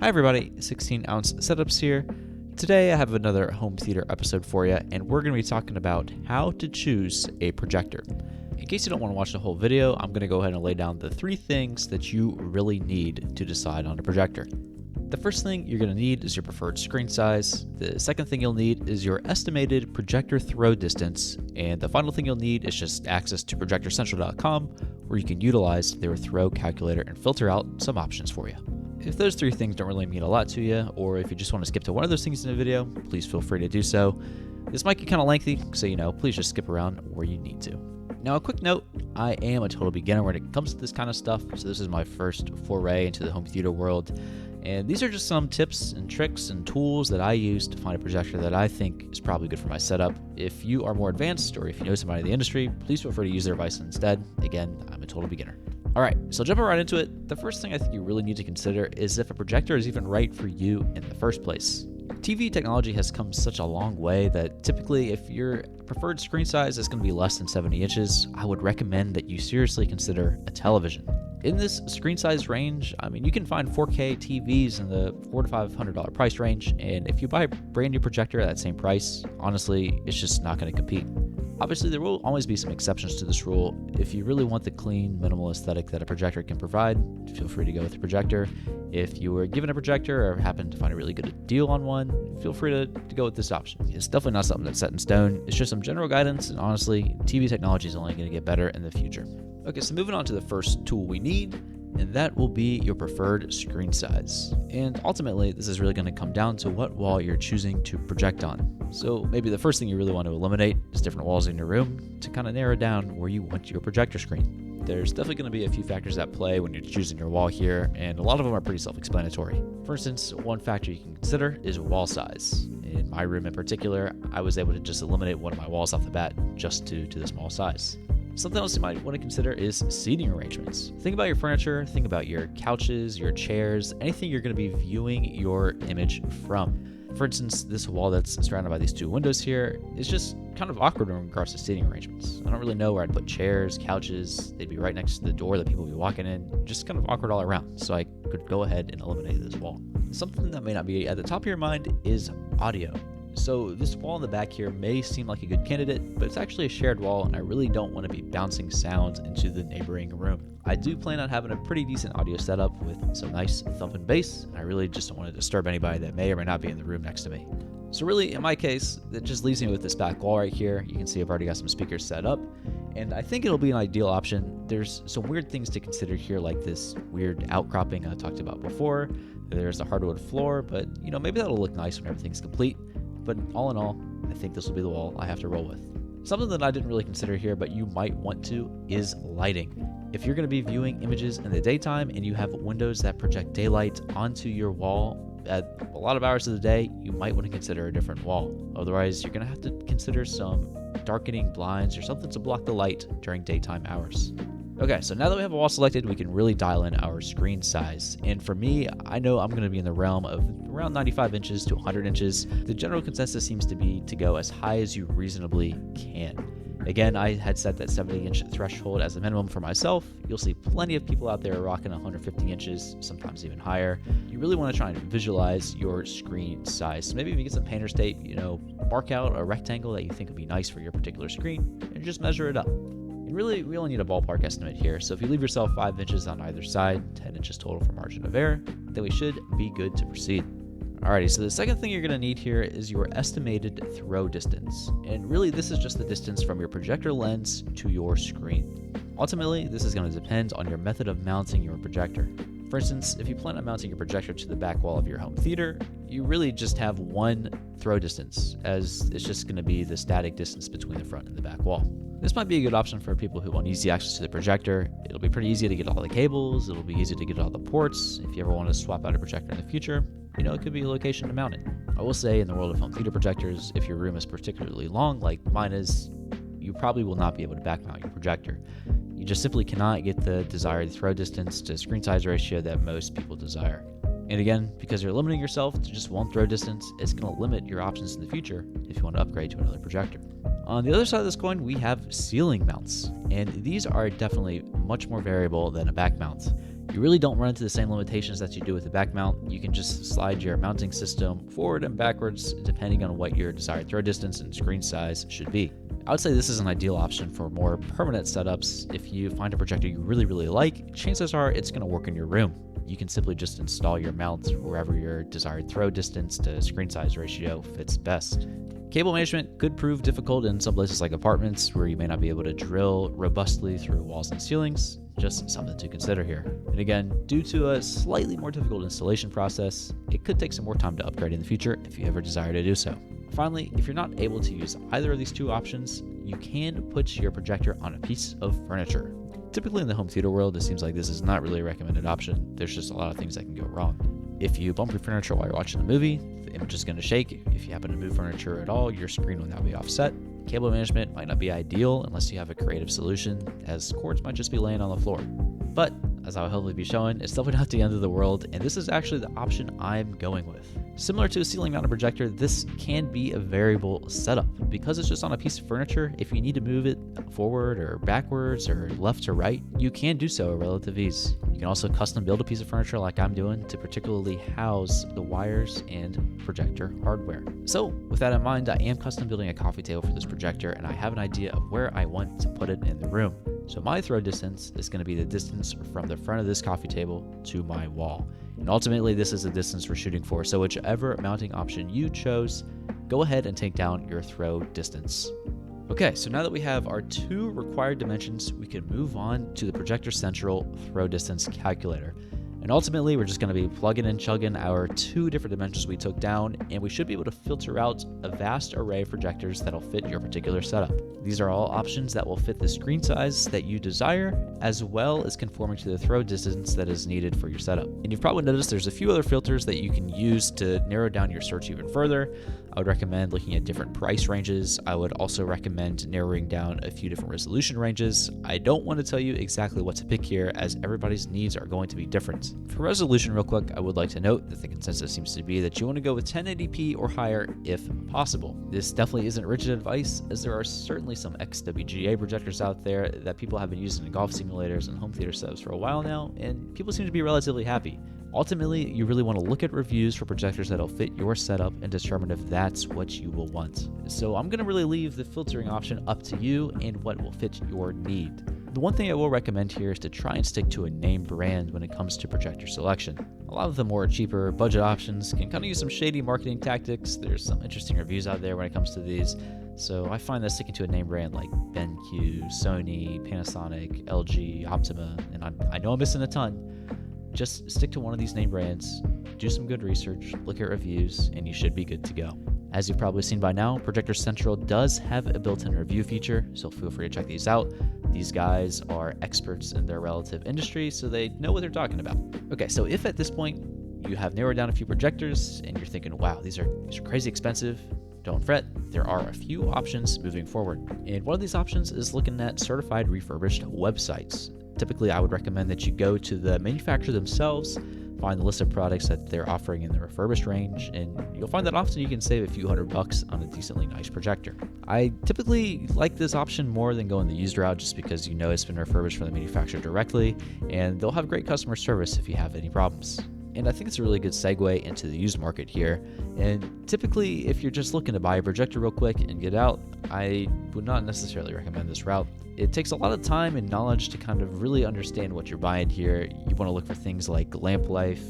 Hi everybody, 16 ounce setups here. Today I have another home theater episode for you, and we're going to be talking about how to choose a projector. In case you don't want to watch the whole video, I'm going to go ahead and lay down the 3 things that you really need to decide on a projector. The first thing you're going to need is your preferred screen size. The second thing you'll need is your estimated projector throw distance. And the final thing you'll need is just access to projectorcentral.com, where you can utilize their throw calculator and filter out some options for you. If those 3 things don't really mean a lot to you, or if you just want to skip to one of those things in the video, please feel free to do so. This might get kind of lengthy, so please just skip around where you need to. Now, a quick note, I am a total beginner when it comes to this kind of stuff, so this is my first foray into the home theater world. And these are just some tips and tricks and tools that I use to find a projector that I think is probably good for my setup. If you are more advanced, or if you know somebody in the industry, please feel free to use their advice instead. Again, I'm a total beginner. Alright, so jumping right into it, the first thing I think you really need to consider is if a projector is even right for you in the first place. TV technology has come such a long way that typically if your preferred screen size is going to be less than 70 inches, I would recommend that you seriously consider a television. In this screen size range, you can find 4K TVs in the $400 to $500 price range, and if you buy a brand new projector at that same price, honestly, it's just not going to compete. Obviously, there will always be some exceptions to this rule. If you really want the clean, minimal aesthetic that a projector can provide, feel free to go with a projector. If you were given a projector or happen to find a really good deal on one, feel free to go with this option. It's definitely not something that's set in stone. It's just some general guidance, and honestly, TV technology is only going to get better in the future. Okay, so moving on to the first tool we need, and that will be your preferred screen size. And ultimately, this is really going to come down to what wall you're choosing to project on. So maybe the first thing you really want to eliminate is different walls in your room to kind of narrow down where you want your projector screen. There's definitely going to be a few factors at play when you're choosing your wall here, and a lot of them are pretty self-explanatory. For instance, one factor you can consider is wall size. In my room in particular, I was able to just eliminate one of my walls off the bat just to the small size. Something else you might want to consider is seating arrangements. Think about your furniture, think about your couches, your chairs, anything you're going to be viewing your image from. For instance, this wall that's surrounded by these 2 windows here is just kind of awkward in regards to seating arrangements. I don't really know where I'd put chairs, couches. They'd be right next to the door that people would be walking in. Just kind of awkward all around. So I could go ahead and eliminate this wall. Something that may not be at the top of your mind is audio. So this wall in the back here may seem like a good candidate, but it's actually a shared wall, and I really don't want to be bouncing sounds into the neighboring room. I do plan on having a pretty decent audio setup with some nice thumping bass, and I really just don't want to disturb anybody that may or may not be in the room next to me. So really, in my case, it just leaves me with this back wall right here. You can see I've already got some speakers set up, and I think it'll be an ideal option. There's some weird things to consider here, like this weird outcropping I talked about before. There's a hardwood floor, but maybe that'll look nice when everything's complete. But all in all, I think this will be the wall I have to roll with. Something that I didn't really consider here, but you might want to, is lighting. If you're going to be viewing images in the daytime and you have windows that project daylight onto your wall at a lot of hours of the day, you might want to consider a different wall. Otherwise, you're going to have to consider some darkening blinds or something to block the light during daytime hours. Okay, so now that we have a wall selected, we can really dial in our screen size. And for me, I know I'm going to be in the realm of around 95 inches to 100 inches. The general consensus seems to be to go as high as you reasonably can. Again, I had set that 70-inch threshold as a minimum for myself. You'll see plenty of people out there rocking 150 inches, sometimes even higher. You really want to try and visualize your screen size. So maybe if you get some painter's tape, mark out a rectangle that you think would be nice for your particular screen, and just measure it up. Really, we only need a ballpark estimate here, so if you leave yourself 5 inches on either side, 10 inches total for margin of error, then we should be good to proceed. Alrighty, so the second thing you're going to need here is your estimated throw distance. And really, this is just the distance from your projector lens to your screen. Ultimately, this is going to depend on your method of mounting your projector. For instance, if you plan on mounting your projector to the back wall of your home theater, you really just have one throw distance, as it's just going to be the static distance between the front and the back wall. This might be a good option for people who want easy access to the projector. It'll be pretty easy to get all the cables, it'll be easy to get all the ports. If you ever want to swap out a projector in the future, it could be a location to mount it. I will say, in the world of home theater projectors, if your room is particularly long, like mine is, you probably will not be able to back mount your projector. You just simply cannot get the desired throw distance to screen size ratio that most people desire. And again, because you're limiting yourself to just one throw distance, it's going to limit your options in the future if you want to upgrade to another projector. On the other side of this coin, we have ceiling mounts, and these are definitely much more variable than a back mount. You really don't run into the same limitations that you do with the back mount. You can just slide your mounting system forward and backwards depending on what your desired throw distance and screen size should be. I would say this is an ideal option for more permanent setups. If you find a projector you really like, chances are it's going to work in your room. You can simply just install your mount wherever your desired throw distance to screen size ratio fits best. Cable management could prove difficult in some places like apartments where you may not be able to drill robustly through walls and ceilings. Just something to consider here. And again, due to a slightly more difficult installation process, it could take some more time to upgrade in the future if you ever desire to do so. Finally, if you're not able to use either of these two options, you can put your projector on a piece of furniture. Typically in the home theater world, it seems like this is not really a recommended option. There's just a lot of things that can go wrong. If you bump your furniture while you're watching a movie, the image is going to shake. If you happen to move furniture at all, your screen will now be offset. Cable management might not be ideal unless you have a creative solution, as cords might just be laying on the floor. But, as I'll hopefully be showing, it's definitely not the end of the world, and this is actually the option I'm going with. Similar to a ceiling mounted projector, this can be a variable setup. Because it's just on a piece of furniture, if you need to move it forward or backwards or left to right, you can do so at relative ease. You can also custom build a piece of furniture like I'm doing to particularly house the wires and projector hardware. So with that in mind, I am custom building a coffee table for this projector, and I have an idea of where I want to put it in the room. So my throw distance is going to be the distance from the front of this coffee table to my wall. And ultimately, this is the distance we're shooting for. So whichever mounting option you chose, go ahead and take down your throw distance. Okay, so now that we have our two required dimensions, we can move on to the Projector Central throw distance calculator. And ultimately, we're just going to be plugging and chugging our two different dimensions we took down, and we should be able to filter out a vast array of projectors that'll fit your particular setup. These are all options that will fit the screen size that you desire, as well as conforming to the throw distance that is needed for your setup. And you've probably noticed there's a few other filters that you can use to narrow down your search even further. I would recommend looking at different price ranges. I would also recommend narrowing down a few different resolution ranges. I don't want to tell you exactly what to pick here, as everybody's needs are going to be different. For resolution real quick, I would like to note that the consensus seems to be that you want to go with 1080p or higher if possible. This definitely isn't rigid advice, as there are certainly some XWGA projectors out there that people have been using in golf simulators and home theater setups for a while now, and people seem to be relatively happy. Ultimately, you really want to look at reviews for projectors that'll fit your setup and determine if that's what you will want. So I'm going to really leave the filtering option up to you and what will fit your need. The one thing I will recommend here is to try and stick to a name brand when it comes to projector selection. A lot of the more cheaper budget options can kind of use some shady marketing tactics. There's some interesting reviews out there when it comes to these. So I find that sticking to a name brand like BenQ, Sony, Panasonic, LG, Optima, and I know I'm missing a ton. Just stick to one of these name brands, do some good research, look at reviews, and you should be good to go. As you've probably seen by now, Projector Central does have a built-in review feature, so feel free to check these out. These guys are experts in their relative industry, so they know what they're talking about. Okay, so if at this point you have narrowed down a few projectors and you're thinking, wow, these are crazy expensive, don't fret, there are a few options moving forward. And one of these options is looking at certified refurbished websites. Typically, I would recommend that you go to the manufacturer themselves, find the list of products that they're offering in the refurbished range, and you'll find that often you can save a few $100 on a decently nice projector. I typically like this option more than going the used route, just because you know it's been refurbished from the manufacturer directly, and they'll have great customer service if you have any problems. And I think it's a really good segue into the used market here. And typically, if you're just looking to buy a projector real quick and get out, I would not necessarily recommend this route. It takes a lot of time and knowledge to kind of really understand what you're buying here. You want to look for things like lamp life,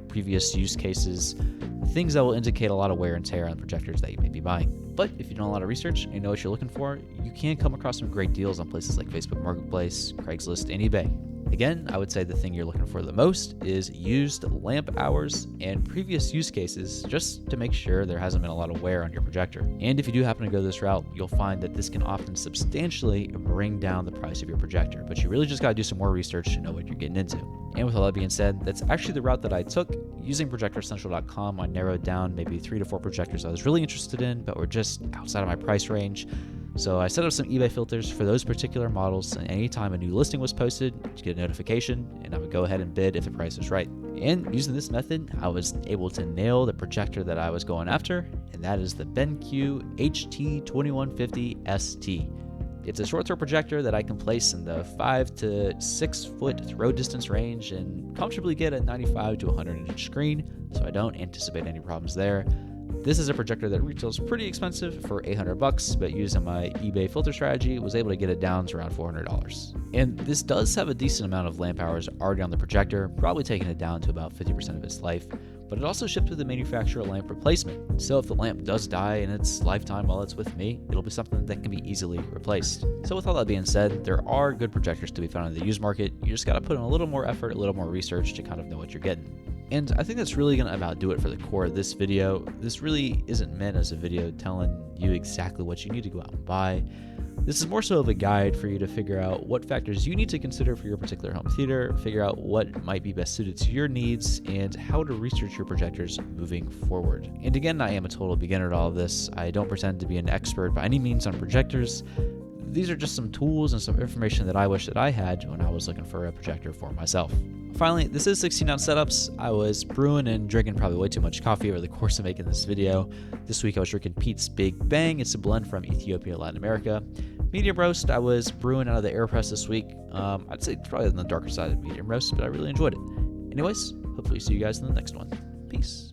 previous use cases, things that will indicate a lot of wear and tear on projectors that you may be buying. But if you've done a lot of research and you know what you're looking for, you can come across some great deals on places like Facebook Marketplace, Craigslist, and eBay. Again, I would say the thing you're looking for the most is used lamp hours and previous use cases, just to make sure there hasn't been a lot of wear on your projector. And if you do happen to go this route, you'll find that this can often substantially bring down the price of your projector, but you really just gotta do some more research to know what you're getting into. And with all that being said, that's actually the route that I took. Using ProjectorCentral.com, I narrowed down maybe 3 to 4 projectors I was really interested in, but were just outside of my price range. So I set up some eBay filters for those particular models, and anytime a new listing was posted, you get a notification, and I would go ahead and bid if the price was right. And using this method, I was able to nail the projector that I was going after, and that is the BenQ HT2150 ST. It's a short throw projector that I can place in the 5 to 6 foot throw distance range and comfortably get a 95 to 100 inch screen, so I don't anticipate any problems there. This is a projector that retails pretty expensive for $800, but using my eBay filter strategy, was able to get it down to around $400. And this does have a decent amount of lamp hours already on the projector, probably taking it down to about 50% of its life, but it also shipped with a manufacturer lamp replacement. So if the lamp does die in its lifetime while it's with me, it'll be something that can be easily replaced. So with all that being said, there are good projectors to be found in the used market. You just gotta put in a little more effort, a little more research to kind of know what you're getting. And I think that's really going to about do it for the core of this video. This really isn't meant as a video telling you exactly what you need to go out and buy. This is more so of a guide for you to figure out what factors you need to consider for your particular home theater, figure out what might be best suited to your needs, and how to research your projectors moving forward. And again, I am a total beginner at all of this. I don't pretend to be an expert by any means on projectors. These are just some tools and some information that I wish that I had when I was looking for a projector for myself. Finally, this is 16-ounce setups. I was brewing and drinking probably way too much coffee over the course of making this video. This week I was drinking Peet's Big Bang. It's a blend from Ethiopia, Latin America. Medium roast, I was brewing out of the Aeropress this week. I'd say probably on the darker side of medium roast, but I really enjoyed it. Anyways, hopefully see you guys in the next one. Peace.